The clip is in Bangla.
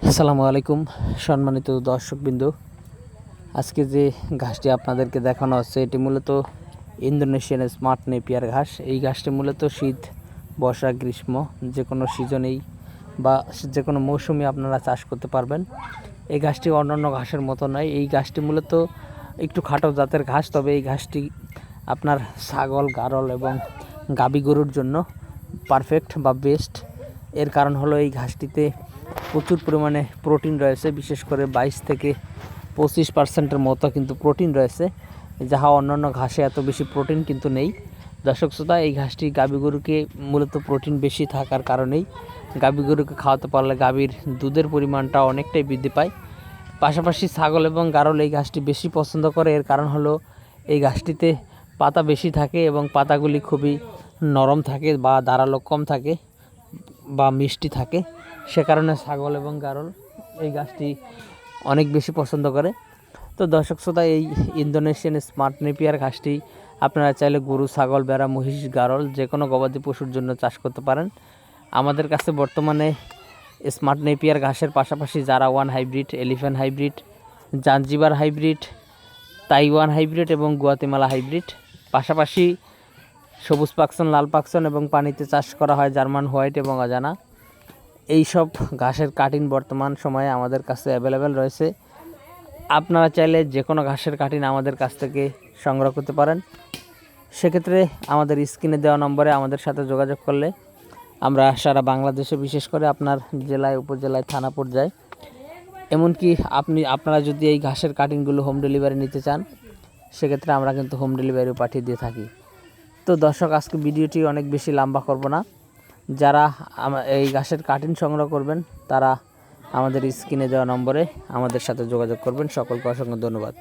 আসসালামু আলাইকুম সম্মানিত দর্শকবৃন্দ। আজকে যে ঘাসটি আপনাদেরকে দেখানো হচ্ছে এটি মূলত ইন্দোনেশিয়ান স্মার্ট নেপিয়ার ঘাস। এই ঘাসটি মূলত শীত, বর্ষা, গ্রীষ্ম যে কোনো সিজনেই বা যে কোনো মৌসুমে আপনারা চাষ করতে পারবেন। এই ঘাসটি অন্যান্য ঘাসের মতো নয়। এই ঘাসটি মূলত একটু খাটো জাতের ঘাস, তবে এই ঘাসটি আপনার ছাগল, গারল এবং গাভী গরুর জন্য পারফেক্ট বা বেস্ট। এর কারণ হলো এই ঘাসটিতে প্রচুর পরিমাণে প্রোটিন রয়েছে, বিশেষ করে 22 থেকে 25% মতো কিন্তু প্রোটিন রয়েছে, যাহা অন্যান্য ঘাসে এত বেশি প্রোটিন কিন্তু নেই। দর্শক শ্রোতা, এই ঘাসটি গাভী গরুকে মূলত প্রোটিন বেশি থাকার কারণেই গাভী গরুকে খাওয়াতে পারলে গাভীর দুধের পরিমাণটা অনেকটাই বৃদ্ধি পায়। পাশাপাশি ছাগল এবং গারল এই ঘাসটি বেশি পছন্দ করে। এর কারণ হলো এই ঘাসটিতে পাতা বেশি থাকে এবং পাতাগুলি খুবই নরম থাকে বা ধারালো কম থাকে বা মিষ্টি থাকে। সে কারণে ছাগল এবং গারল এই গাছটি অনেক বেশি পছন্দ করে। তো দর্শক শ্রোতা, এই ইন্দোনেশিয়ান স্মার্ট নেপিয়ার ঘাসটি আপনারা চাইলে গরু, ছাগল, ভেড়া, মহিষ, গারল যে কোনো গবাদি পশুর জন্য চাষ করতে পারেন। আমাদের কাছে বর্তমানে স্মার্ট নেপিয়ার ঘাসের পাশাপাশি জারা-1 hybrid, elephant hybrid, Zanzibar hybrid, Taiwan hybrid এবং গুয়াতেমালা হাইব্রিড, পাশাপাশি সবুজ পাকসন, লাল পাকসন এবং পানিতে চাষ করা হয় জার্মান হোয়াইট এবং অজানা। এই সব ঘাসের কাটিং বর্তমান সময়ে আমাদের কাছে অ্যাভেলেবেল রয়েছে। আপনারা চাইলে যে কোনো ঘাসের কাটিং আমাদের কাছ থেকে সংগ্রহ করতে পারেন। সেক্ষেত্রে আমাদের স্ক্রিনে দেওয়া নম্বরে আমাদের সাথে যোগাযোগ করলে আমরা সারা বাংলাদেশে, বিশেষ করে আপনার জেলায়, উপজেলায়, থানা পর্যায়ে, এমনকি আপনারা যদি এই ঘাসের কাটিংগুলো হোম ডেলিভারি নিতে চান, সেক্ষেত্রে আমরা কিন্তু হোম ডেলিভারিও পাঠিয়ে দিয়ে থাকি। তো দর্শক, আজকে ভিডিওটি অনেক বেশি লম্বা করব না। যারা এই ঘাসের কাটিং সংগ্রহ করবেন তারা আমাদের স্ক্রিনে দেওয়া নম্বরে আমাদের সাথে যোগাযোগ করবেন। সকলকে অসংখ্য ধন্যবাদ।